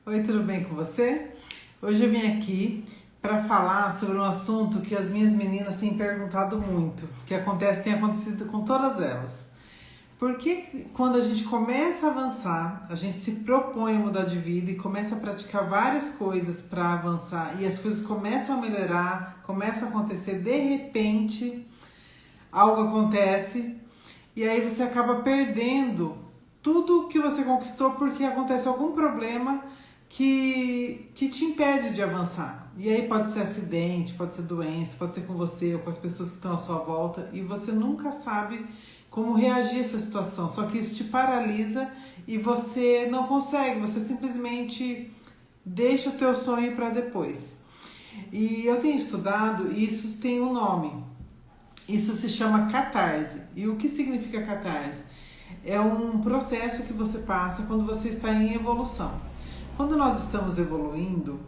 Oi, tudo bem com você? Hoje eu vim aqui para falar sobre um assunto que as minhas meninas têm perguntado muito, tem acontecido com todas elas. Por que quando a gente começa a avançar, a gente se propõe a mudar de vida e começa a praticar várias coisas para avançar e as coisas começam a melhorar, começam a acontecer, de repente algo acontece e aí você acaba perdendo tudo que você conquistou porque acontece algum problema que te impede de avançar. E aí pode ser acidente, pode ser doença, pode ser com você ou com as pessoas que estão à sua volta e você nunca sabe como reagir a essa situação. Só que isso te paralisa e você não consegue, você simplesmente deixa o teu sonho para depois. E eu tenho estudado e isso tem um nome. Isso se chama catarse. E o que significa catarse? É um processo que você passa quando você está em evolução. Quando nós estamos evoluindo,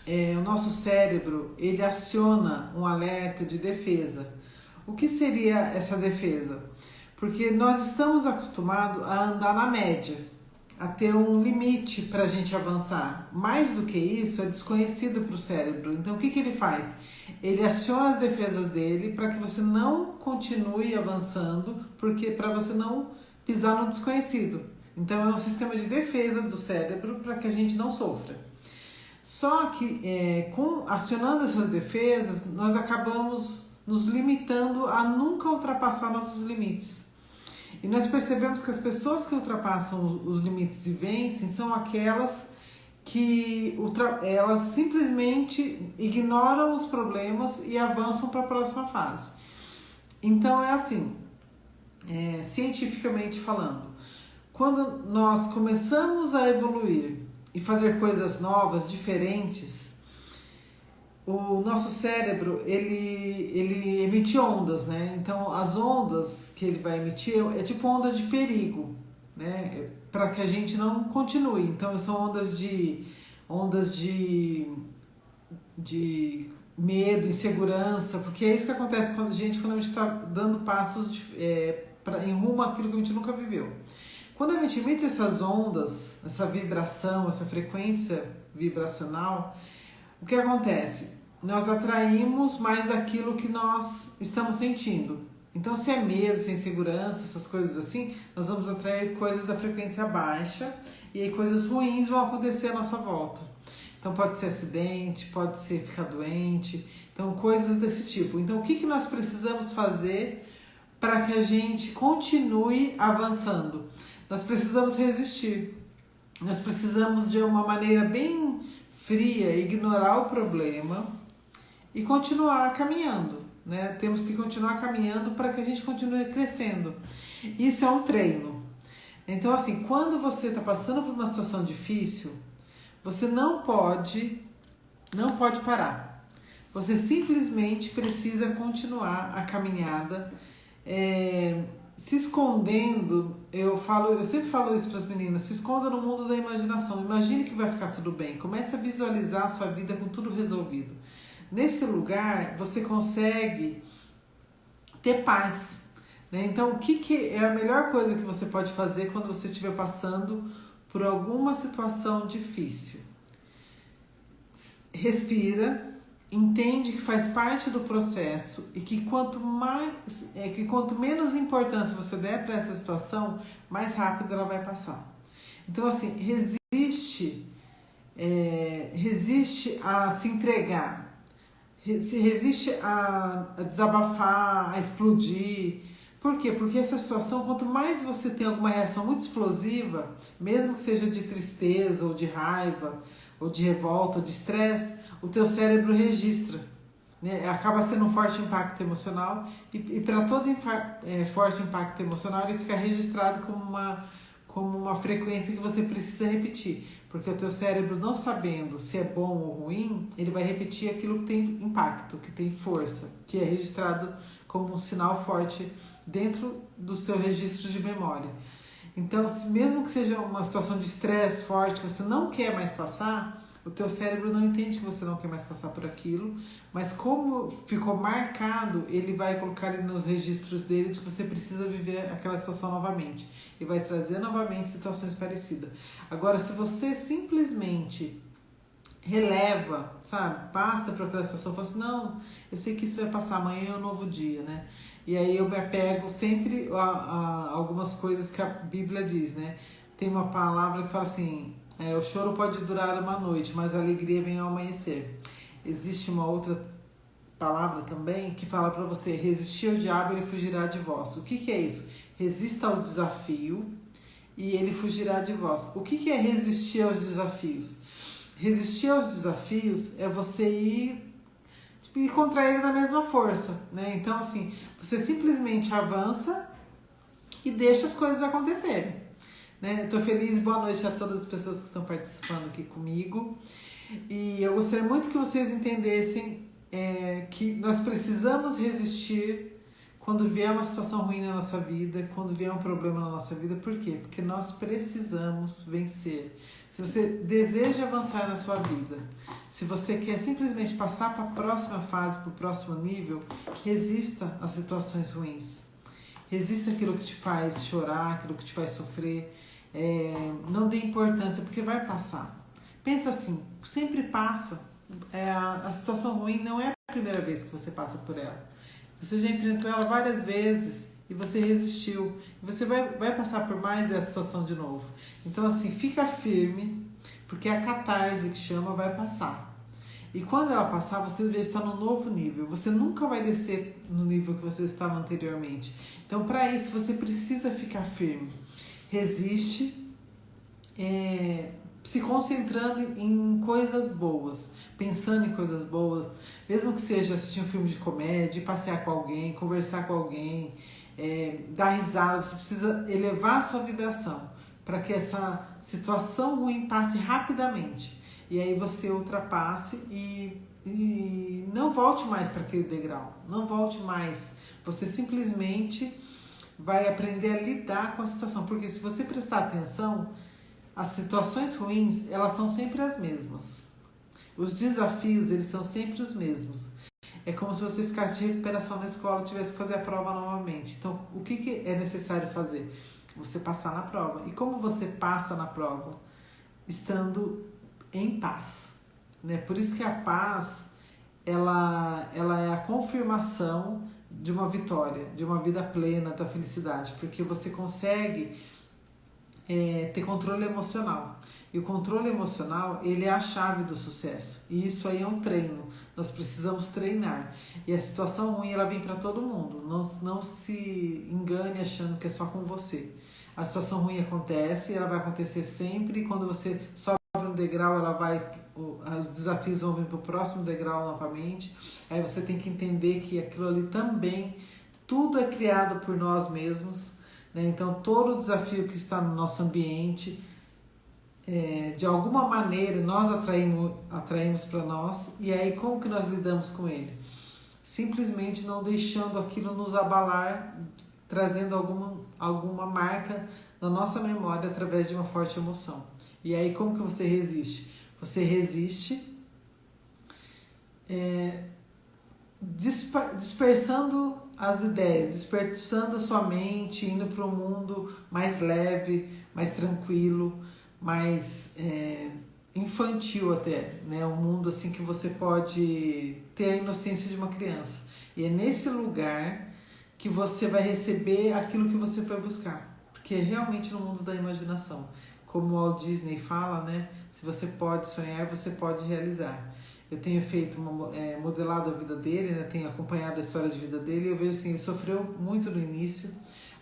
o nosso cérebro ele aciona um alerta de defesa. O que seria essa defesa? Porque nós estamos acostumados a andar na média, a ter um limite para a gente avançar. Mais do que isso, é desconhecido para o cérebro. Então, o que ele faz? Ele aciona as defesas dele para que você não continue avançando, porque para você não pisar no desconhecido. Então, é um sistema de defesa do cérebro para que a gente não sofra. Só que, acionando essas defesas, nós acabamos nos limitando a nunca ultrapassar nossos limites. E nós percebemos que as pessoas que ultrapassam os limites e vencem são aquelas que elas simplesmente ignoram os problemas e avançam para a próxima fase. Então é assim, cientificamente falando, quando nós começamos a evoluir e fazer coisas novas, diferentes, o nosso cérebro ele emite ondas, né? Então as ondas que ele vai emitir é tipo ondas de perigo, né? Para que a gente não continue. Então são ondas de medo, insegurança, porque é isso que acontece quando a gente está dando passos em rumo àquilo que a gente nunca viveu. Quando a gente emite essas ondas, essa vibração, essa frequência vibracional, o que acontece? Nós atraímos mais daquilo que nós estamos sentindo. Então, se é medo, se é insegurança, essas coisas assim, nós vamos atrair coisas da frequência baixa e aí coisas ruins vão acontecer à nossa volta. Então, pode ser acidente, pode ser ficar doente, então coisas desse tipo. Então, o que nós precisamos fazer para que a gente continue avançando? Nós precisamos resistir. Nós precisamos, de uma maneira bem fria, ignorar o problema e continuar caminhando, né? Temos que continuar caminhando para que a gente continue crescendo. Isso é um treino. Então, assim, quando você está passando por uma situação difícil, você não pode parar. Você simplesmente precisa continuar a caminhada, se escondendo. Eu sempre falo isso para as meninas: se esconda no mundo da imaginação. Imagine que vai ficar tudo bem. Comece a visualizar a sua vida com tudo resolvido. Nesse lugar, você consegue ter paz, né? Então, o que é a melhor coisa que você pode fazer quando você estiver passando por alguma situação difícil? Respira, entende que faz parte do processo e que quanto menos importância você der para essa situação, mais rápido ela vai passar. Então, assim, resiste a se entregar. Se resiste a desabafar, a explodir. Por quê? Porque essa situação, quanto mais você tem alguma reação muito explosiva, mesmo que seja de tristeza, ou de raiva, ou de revolta, ou de estresse, o teu cérebro registra, né? Acaba sendo um forte impacto emocional e para todo forte impacto emocional ele fica registrado como uma frequência que você precisa repetir. Porque o teu cérebro, não sabendo se é bom ou ruim, ele vai repetir aquilo que tem impacto, que tem força, que é registrado como um sinal forte dentro do seu registro de memória. Então, mesmo que seja uma situação de estresse forte que você não quer mais passar, O teu cérebro não entende que você não quer mais passar por aquilo, mas como ficou marcado, ele vai colocar nos registros dele de que você precisa viver aquela situação novamente. E vai trazer novamente situações parecidas. Agora, se você simplesmente releva, sabe? Passa por aquela situação, fala assim, não, eu sei que isso vai passar, amanhã é um novo dia, né? E aí eu me apego sempre a algumas coisas que a Bíblia diz, né? Tem uma palavra que fala assim, o choro pode durar uma noite, mas a alegria vem ao amanhecer. Existe uma outra palavra também que fala para você, resistir ao diabo, ele fugirá de vós. O que é isso? Resista ao desafio e ele fugirá de vós. O que é resistir aos desafios? Resistir aos desafios é você ir contra ele na mesma força, né? Então, assim, você simplesmente avança e deixa as coisas acontecerem, né? Tô feliz, boa noite a todas as pessoas que estão participando aqui comigo. E eu gostaria muito que vocês entendessem que nós precisamos resistir quando vier uma situação ruim na nossa vida, quando vier um problema na nossa vida. Por quê? Porque nós precisamos vencer. Se você deseja avançar na sua vida, se você quer simplesmente passar para a próxima fase, para o próximo nível, resista às situações ruins. Resista àquilo que te faz chorar, aquilo que te faz sofrer. Não dê importância, porque vai passar. Pensa assim, sempre passa. A situação ruim não é a primeira vez que você passa por ela. Você já enfrentou ela várias vezes e você resistiu. E você vai passar por mais essa situação de novo. Então, assim, fica firme, porque a catarse que chama vai passar. E quando ela passar, você já está num novo nível. Você nunca vai descer no nível que você estava anteriormente. Então, para isso, você precisa ficar firme. Resiste, se concentrando em coisas boas, pensando em coisas boas, mesmo que seja assistir um filme de comédia, passear com alguém, conversar com alguém, dar risada. Você precisa elevar a sua vibração para que essa situação ruim passe rapidamente. E aí você ultrapasse e não volte mais para aquele degrau, não volte mais. Você simplesmente vai aprender a lidar com a situação, porque se você prestar atenção, as situações ruins, elas são sempre as mesmas. Os desafios, eles são sempre os mesmos. É como se você ficasse de recuperação na escola e tivesse que fazer a prova novamente. Então, o que é necessário fazer? Você passar na prova. E como você passa na prova? Estando em paz, né? Por isso que a paz, ela é a confirmação de uma vitória, de uma vida plena, da felicidade. Porque você consegue ter controle emocional. E o controle emocional, ele é a chave do sucesso. E isso aí é um treino. Nós precisamos treinar. E a situação ruim, ela vem para todo mundo. Não se engane achando que é só com você. A situação ruim acontece, ela vai acontecer sempre. E quando você sobe um degrau, os desafios vão vir para o próximo degrau novamente. Aí você tem que entender que aquilo ali também, tudo é criado por nós mesmos, né? Então, todo o desafio que está no nosso ambiente, de alguma maneira nós atraímos para nós. E aí como que nós lidamos com ele? Simplesmente não deixando aquilo nos abalar, trazendo alguma marca na nossa memória através de uma forte emoção. E aí como que você resiste? Você resiste dispersando as ideias, dispersando a sua mente, indo para um mundo mais leve, mais tranquilo, mais infantil até, né? Um mundo assim que você pode ter a inocência de uma criança. E é nesse lugar que você vai receber aquilo que você foi buscar, porque é realmente no mundo da imaginação. Como o Walt Disney fala, né? Se você pode sonhar, você pode realizar. Eu tenho feito modelado a vida dele, né? Tenho acompanhado a história de vida dele, e eu vejo assim, ele sofreu muito no início,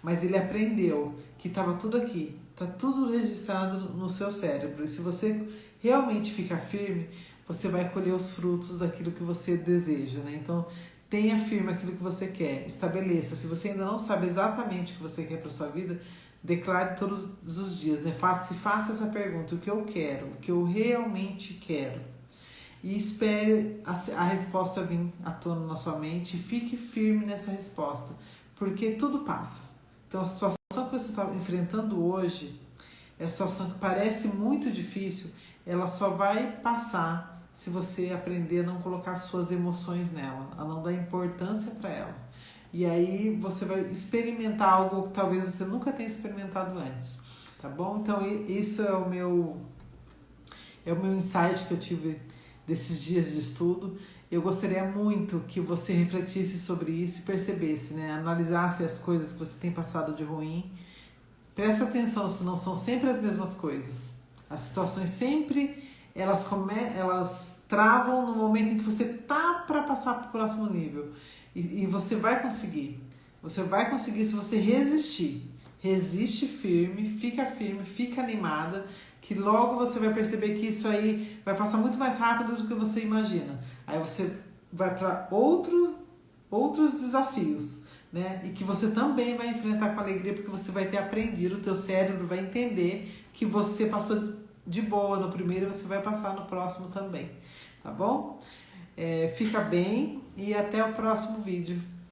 mas ele aprendeu que estava tudo aqui. Está tudo registrado no seu cérebro. E se você realmente ficar firme, você vai colher os frutos daquilo que você deseja, né? Então, tenha firme aquilo que você quer. Estabeleça. Se você ainda não sabe exatamente o que você quer para sua vida, declare todos os dias, né? Faça essa pergunta. O que eu quero? O que eu realmente quero? E espere a resposta vir à tona na sua mente. E fique firme nessa resposta. Porque tudo passa. Então, a situação que você está enfrentando hoje, é a situação que parece muito difícil, ela só vai passar se você aprender a não colocar suas emoções nela, a não dar importância para ela. E aí você vai experimentar algo que talvez você nunca tenha experimentado antes, tá bom? Então isso é o meu insight que eu tive desses dias de estudo. Eu gostaria muito que você refletisse sobre isso e percebesse, né? Analisasse as coisas que você tem passado de ruim. Presta atenção, se não são sempre as mesmas coisas. As situações sempre, elas travam no momento em que você tá para passar para o próximo nível. E você vai conseguir. Você vai conseguir se você resistir. Resiste firme, fica animada, que logo você vai perceber que isso aí vai passar muito mais rápido do que você imagina. Aí você vai para outros desafios, né? E que você também vai enfrentar com alegria, porque você vai ter aprendido, o teu cérebro vai entender que você passou de boa no primeiro e você vai passar no próximo também, tá bom? Fica bem e até o próximo vídeo.